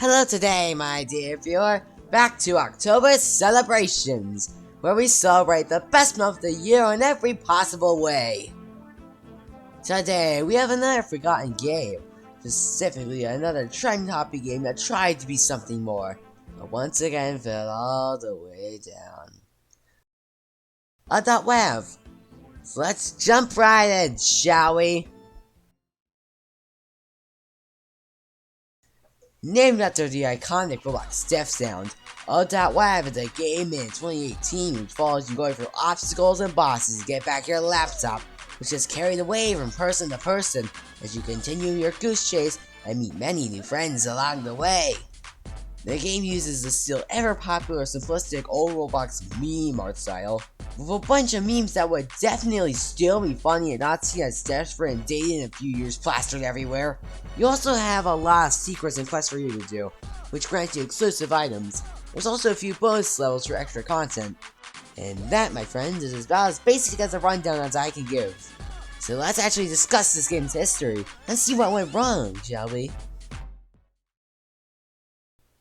Hello today, my dear viewer. Back to OctoberCelebrations, where we celebrate the best month of the year in every possible way. Today, we have another forgotten game, specifically another trend topic game that tried to be something more, but once again fell all the way down. Uuhhh.wav. So let's jump right in, shall we? Named after the iconic Roblox death sound, Uuhhh.wav is a game in 2018 which follows you going through obstacles and bosses to get back your laptop, which is carried away from person to person as you continue your goose chase and meet many new friends along the way. The game uses the still ever popular simplistic old Roblox meme art style, with a bunch of memes that would definitely still be funny and not seen as desperate and dated in a few years plastered everywhere. You also have a lot of secrets and quests for you to do, which grant you exclusive items. There's also a few bonus levels for extra content. And that, my friends, is about as basic as a rundown as I can give. So let's actually discuss this game's history and see what went wrong, shall we?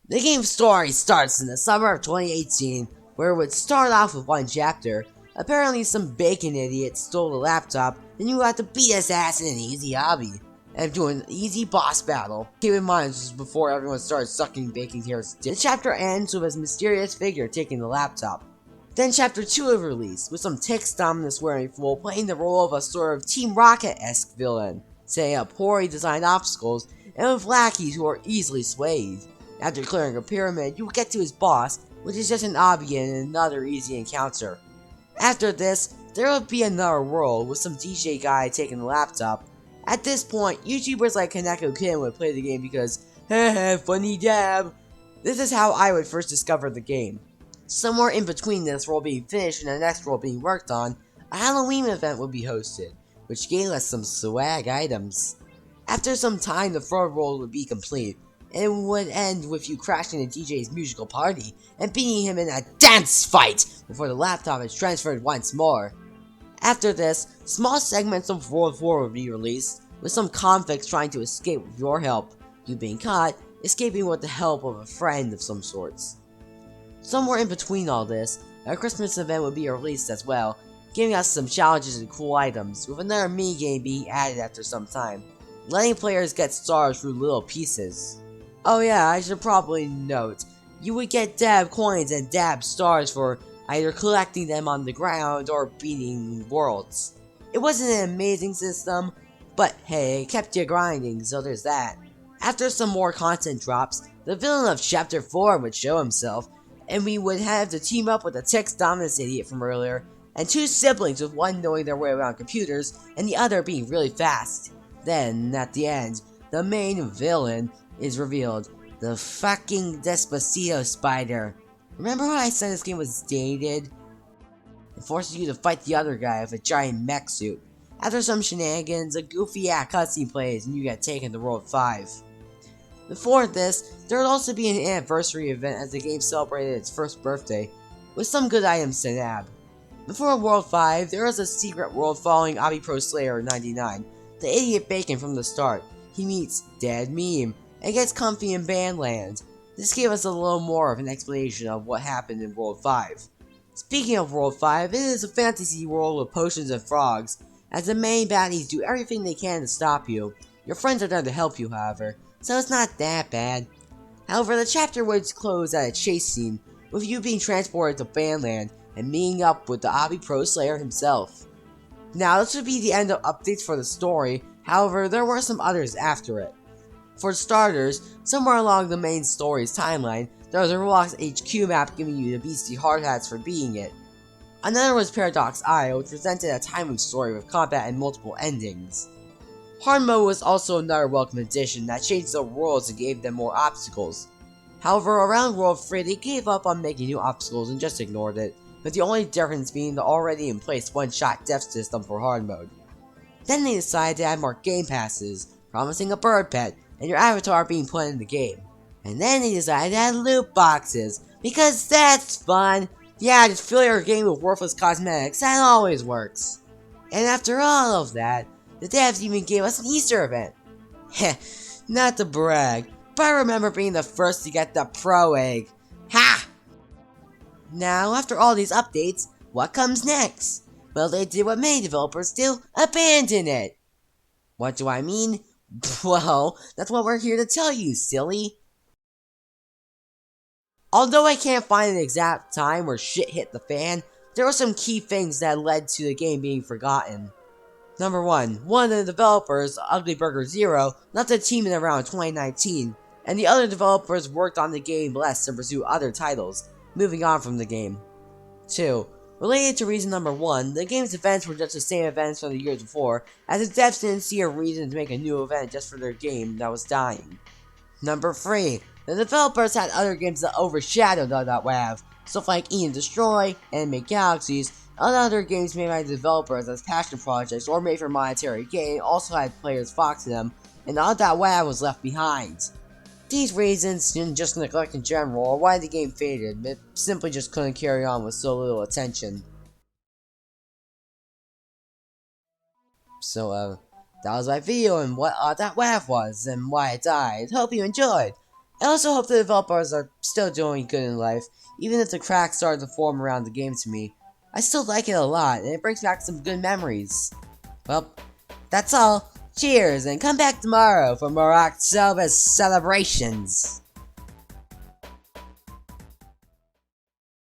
The game's story starts in the summer of 2018, where it would start off with one chapter. Apparently some bacon idiot stole the laptop, and you had to beat his ass in an easy obby, and do an easy boss battle. Keep in mind, this was before everyone started sucking bacon carrots. The chapter ends with a mysterious figure taking the laptop. Then chapter 2 was released, with some Tix Dominus wearing fool playing the role of a sort of Team Rocket-esque villain, setting up poorly designed obstacles, and with lackeys who are easily swayed. After clearing a pyramid, you will get to his boss, which is just an obby and another easy encounter. After this, there will be another world with some DJ guy taking the laptop. At this point, YouTubers like Kaneko Kim would play the game because, haha, funny dab. This is how I would first discover the game. Somewhere in between this world being finished and the next world being worked on, a Halloween event would be hosted, which gave us some swag items. After some time, the third world would be complete, and it would end with you crashing a DJ's musical party and beating him in a dance fight before the laptop is transferred once more. After this, small segments of World 4 would be released, with some convicts trying to escape with your help, you being caught, escaping with the help of a friend of some sorts. Somewhere in between all this, a Christmas event would be released as well, giving us some challenges and cool items, with another minigame being added after some time, letting players get stars through little pieces. Oh yeah, I should probably note, you would get dab coins and dab stars for either collecting them on the ground or beating worlds. It wasn't an amazing system, but hey, it kept you grinding, so there's that. After some more content drops, the villain of Chapter 4 would show himself, and we would have to team up with the Tix Dominus idiot from earlier, and two siblings with one knowing their way around computers, and the other being really fast. Then, at the end, the main villain is revealed, the fucking Despacito spider. Remember when I said this game was dated? It forces you to fight the other guy with a giant mech suit. After some shenanigans, a goofy ass cutscene plays and you get taken to World 5. Before this, there would also be an anniversary event as the game celebrated its first birthday, with some good items to nab. Before World 5, there was a secret world following Obby Pro Slayer 99, the idiot bacon from the start. He meets Dead Meme, and gets comfy in Bandland. This gave us a little more of an explanation of what happened in World 5. Speaking of World 5, it is a fantasy world with potions and frogs, as the main baddies do everything they can to stop you. Your friends are there to help you, however, so it's not that bad. However, the chapter would close at a chase scene, with you being transported to Bandland and meeting up with the Obby Pro Slayer himself. Now, this would be the end of updates for the story, however, there were some others after it. For starters, somewhere along the main story's timeline, there was a Roblox HQ map giving you the beastie hard hats for beating it. Another was Paradox Eye, which presented a time loop story with combat and multiple endings. Hard mode was also another welcome addition that changed the worlds and gave them more obstacles. However, around World 3 they gave up on making new obstacles and just ignored it, with the only difference being the already in place one-shot death system for hard mode. Then they decided to add more game passes, promising a bird pet, and your avatar being put in the game. And then they decided to add loot boxes, because that's fun. Yeah, just fill your game with worthless cosmetics, that always works. And after all of that, the devs even gave us an Easter event. Heh, not to brag, but I remember being the first to get the Pro Egg. Ha! Now, after all these updates, what comes next? Well, they did what many developers do, abandon it. What do I mean? Well, that's what we're here to tell you, silly. Although I can't find an exact time where shit hit the fan, there were some key things that led to the game being forgotten. Number 1. One of the developers, UctoberCelebrations, left the team in around 2019, and the other developers worked on the game less to pursue other titles, moving on from the game. 2. Related to reason number 1, the game's events were just the same events from the years before, as the devs didn't see a reason to make a new event just for their game that was dying. Number 3. The developers had other games that overshadowed Uuhhh.wav, stuff like Eat and Destroy, Anime Galaxies, and other games made by the developers as passion projects or made for monetary gain also had players flock to them, and Uuhhh.wav was left behind. These reasons, and just neglect in general, are why the game faded. It simply just couldn't carry on with so little attention. So, that was my video on what Uuhhh.wav was and why it died. Hope you enjoyed. I also hope the developers are still doing good in life, even if the cracks started to form around the game to me. I still like it a lot, and it brings back some good memories. Well, that's all. Cheers, and come back tomorrow for more OctoberCelebrations.